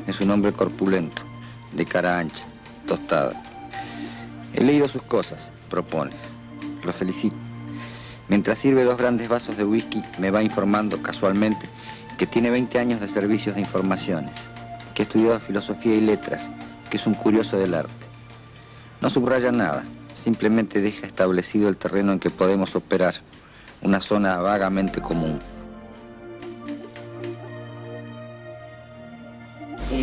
Es un hombre corpulento, de cara ancha, tostada. He leído sus cosas, propone. Lo felicito. Mientras sirve 2 grandes vasos de whisky, me va informando casualmente que tiene 20 años de servicios de informaciones, que ha estudiado filosofía y letras, que es un curioso del arte. No subraya nada, simplemente deja establecido el terreno en que podemos operar, una zona vagamente común.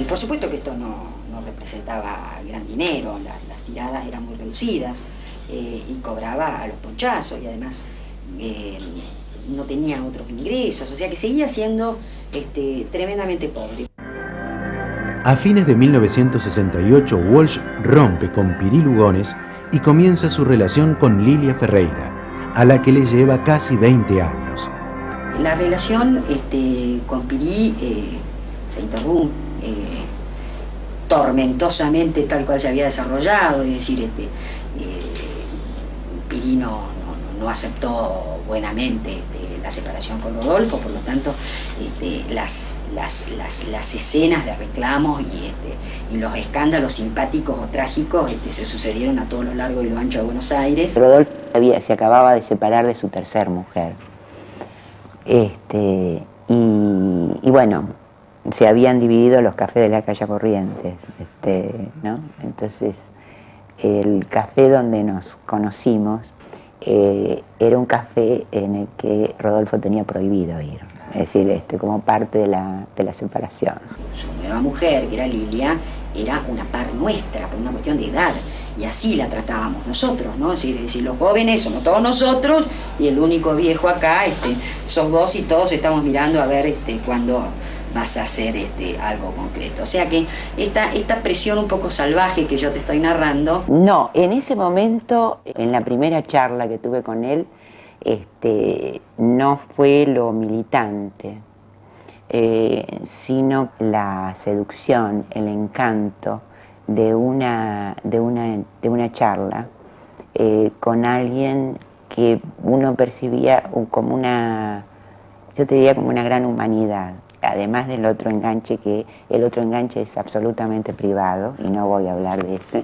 Por supuesto que esto no representaba gran dinero, las tiradas eran muy reducidas y cobraba a los ponchazos y además no tenía otros ingresos, o sea que seguía siendo tremendamente pobre. A fines de 1968, Walsh rompe con Pirí Lugones y comienza su relación con Lilia Ferreira, a la que le lleva casi 20 años. La relación con Pirí se interrumpe tormentosamente tal cual se había desarrollado, es decir, Pirí no aceptó buenamente la separación con Rodolfo, por lo tanto las escenas de reclamos y los escándalos simpáticos o trágicos se sucedieron a todo lo largo y lo ancho de Buenos Aires. Rodolfo se acababa de separar de su tercer mujer. Y bueno, se habían dividido los cafés de la calle Corrientes, ¿no? Entonces, el café donde nos conocimos era un café en el que Rodolfo tenía prohibido ir, es decir, como parte de la separación. Su nueva mujer, que era Lilia, era una par nuestra, por una cuestión de edad, y así la tratábamos nosotros, ¿no? Es decir, los jóvenes somos todos nosotros, y el único viejo acá sos vos, y todos estamos mirando a ver cuándo vas a hacer algo concreto. O sea que esta presión un poco salvaje que yo te estoy narrando... No, en ese momento, en la primera charla que tuve con él, no fue lo militante, sino la seducción, el encanto de una charla con alguien que uno percibía como yo te diría como una gran humanidad. Además del otro enganche, que el otro enganche es absolutamente privado y no voy a hablar de ese.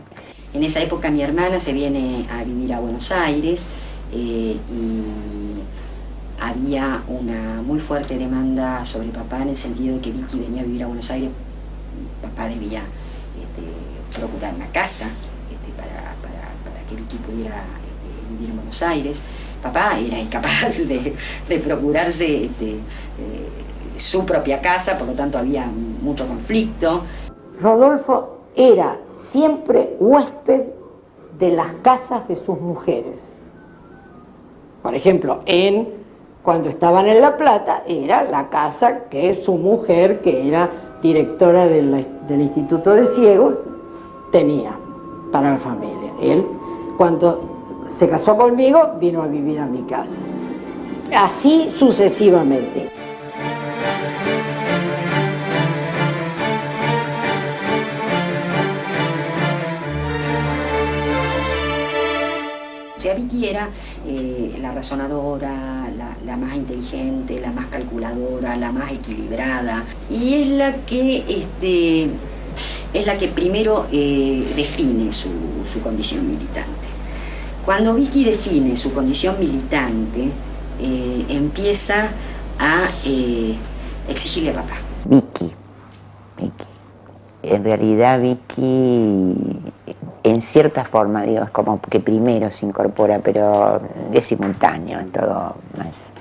En esa época mi hermana se viene a vivir a Buenos Aires y había una muy fuerte demanda sobre papá en el sentido de que Vicky venía a vivir a Buenos Aires. Papá debía procurar una casa para que Vicky pudiera vivir en Buenos Aires. Papá era incapaz de procurarse su propia casa, por lo tanto había mucho conflicto. Rodolfo era siempre huésped de las casas de sus mujeres. Por ejemplo, cuando estaban en La Plata, era la casa que su mujer, que era directora del Instituto de Ciegos, tenía para la familia. Él, cuando se casó conmigo, vino a vivir a mi casa. Así sucesivamente. O sea, Vicky era la razonadora, la más inteligente, la más calculadora, la más equilibrada, y es la que primero define su condición militante. Cuando Vicky define su condición militante, empieza a exigirle a papá. Vicky. En realidad Vicky, en cierta forma, digo, es como que primero se incorpora, pero es simultáneo en todo más.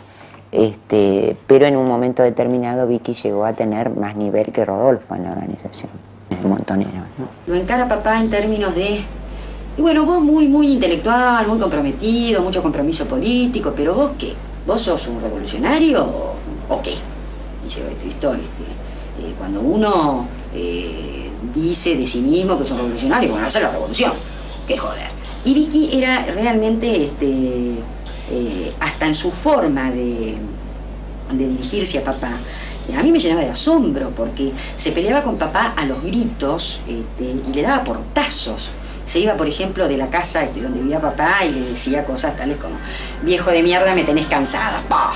Pero en un momento determinado Vicky llegó a tener más nivel que Rodolfo en la organización, el montonero, ¿no? Lo encara papá en términos de, y bueno, vos muy intelectual, muy comprometido, mucho compromiso político, pero vos ¿qué? ¿Vos sos un revolucionario o qué? Dice, cuando uno dice de sí mismo que es un revolucionario, bueno, hacer la revolución, qué joder. Y Vicky era realmente, hasta en su forma de dirigirse a papá, a mí me llenaba de asombro, porque se peleaba con papá a los gritos y le daba portazos. Se iba, por ejemplo, de la casa donde vivía papá y le decía cosas tales como: viejo de mierda, me tenés cansada, ¡pah!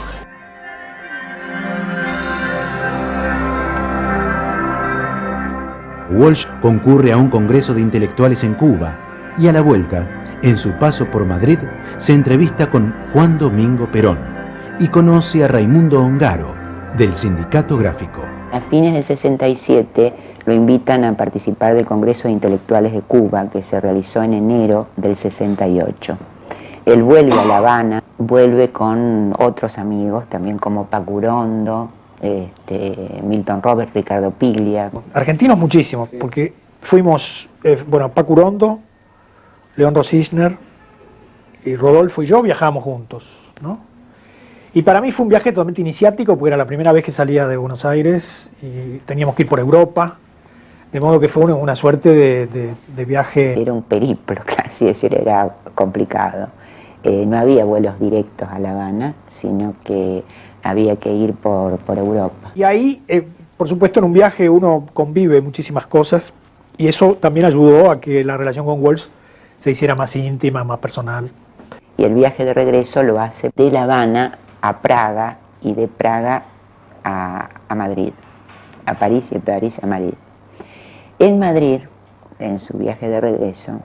Walsh concurre a un congreso de intelectuales en Cuba y a la vuelta, en su paso por Madrid, se entrevista con Juan Domingo Perón y conoce a Raimundo Ongaro, del Sindicato Gráfico. A fines del 67 lo invitan a participar del Congreso de Intelectuales de Cuba, que se realizó en enero del 68. Él vuelve a La Habana, vuelve con otros amigos, también como Paco Urondo, Milton Roberts, Ricardo Piglia. Argentinos muchísimos, porque fuimos, Paco Urondo, León Cisner y Rodolfo y yo viajamos juntos, ¿no? Y para mí fue un viaje totalmente iniciático, porque era la primera vez que salía de Buenos Aires y teníamos que ir por Europa, de modo que fue una suerte de viaje. Era un periplo, así decir, era complicado. No había vuelos directos a La Habana, sino que había que ir por Europa. Y ahí, por supuesto, en un viaje uno convive muchísimas cosas, y eso también ayudó a que la relación con Walsh se hiciera más íntima, más personal. Y el viaje de regreso lo hace de La Habana a Praga y de Praga a Madrid, a París y de París a Madrid. En Madrid, en su viaje de regreso,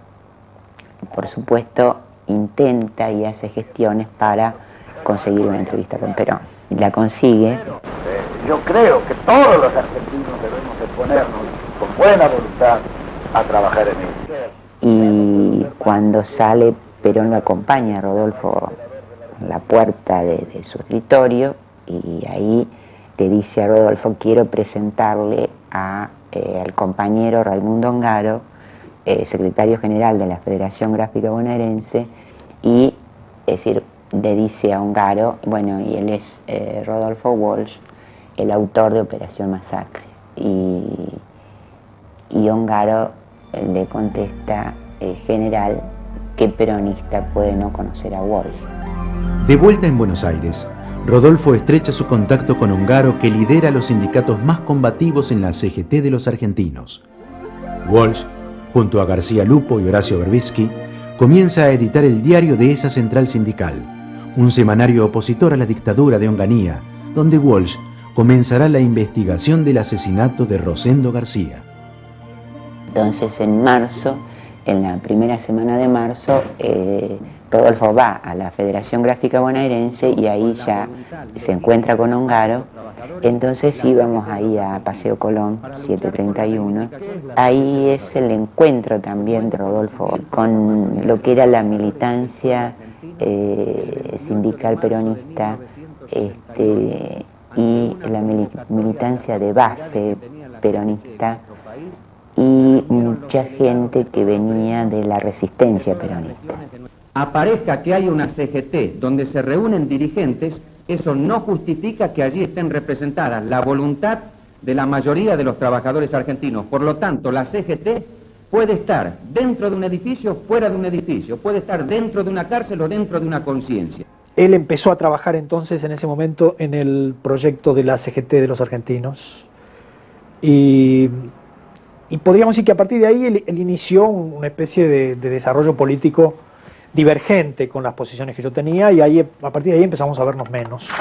por supuesto, intenta y hace gestiones para conseguir una entrevista con Perón. Y la consigue. Yo creo que todos los argentinos debemos de ponernos con buena voluntad a trabajar en ello. Y cuando sale, Perón lo acompaña a Rodolfo a la puerta de su escritorio, y ahí le dice a Rodolfo: quiero presentarle al compañero Raimundo Ongaro, secretario general de la Federación Gráfica Bonaerense, y le dice a Ongaro, bueno, y él es Rodolfo Walsh, el autor de Operación Masacre. Y Ongaro le contesta: general, ¿qué peronista puede no conocer a Walsh? De vuelta en Buenos Aires, Rodolfo estrecha su contacto con Ongaro, que lidera los sindicatos más combativos en la CGT de los argentinos. Walsh, junto a García Lupo y Horacio Berbisky, comienza a editar el diario de esa central sindical, un semanario opositor a la dictadura de Onganía, donde Walsh comenzará la investigación del asesinato de Rosendo García. Entonces, en marzo, en la primera semana de marzo, Rodolfo va a la Federación Gráfica Bonaerense y ahí ya se encuentra con Ongaro. Entonces íbamos ahí a Paseo Colón, 731. Ahí es el encuentro también de Rodolfo con lo que era la militancia sindical peronista y la militancia de base peronista, y mucha gente que venía de la resistencia peronista. Aparezca que hay una CGT donde se reúnen dirigentes, eso no justifica que allí estén representadas la voluntad de la mayoría de los trabajadores argentinos. Por lo tanto, la CGT puede estar dentro de un edificio, fuera de un edificio, puede estar dentro de una cárcel o dentro de una conciencia. Él empezó a trabajar entonces en ese momento en el proyecto de la CGT de los argentinos, y podríamos decir que a partir de ahí él inició una especie de desarrollo político divergente con las posiciones que yo tenía, y ahí, a partir de ahí empezamos a vernos menos.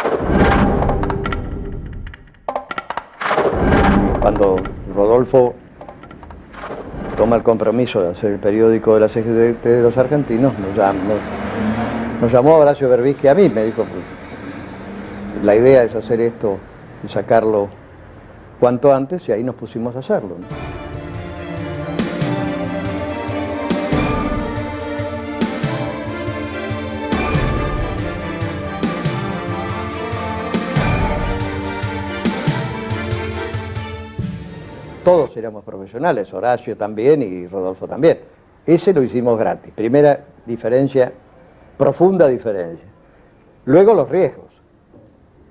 Cuando Rodolfo toma el compromiso de hacer el periódico de la CGT de los argentinos, nos llamó Horacio Berbisky a mí, me dijo: la idea es hacer esto y sacarlo cuanto antes, y ahí nos pusimos a hacerlo, ¿no? Todos éramos profesionales, Horacio también y Rodolfo también. Ese lo hicimos gratis. Primera diferencia, profunda diferencia. Luego los riesgos.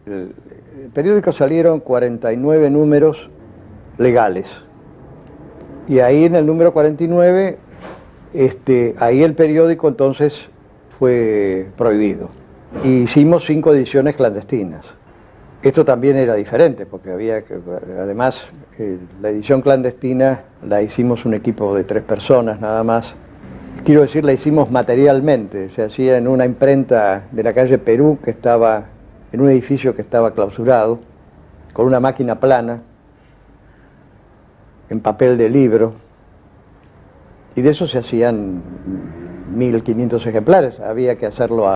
El periódico salieron 49 números legales. Y ahí en el número 49, ahí el periódico entonces fue prohibido. Y hicimos 5 ediciones clandestinas. Esto también era diferente, porque había que, además, la edición clandestina la hicimos un equipo de 3 personas nada más. Quiero decir, la hicimos materialmente, se hacía en una imprenta de la calle Perú, que estaba en un edificio que estaba clausurado, con una máquina plana. en papel de libro, y de eso se hacían 1500 ejemplares, había que hacerlo a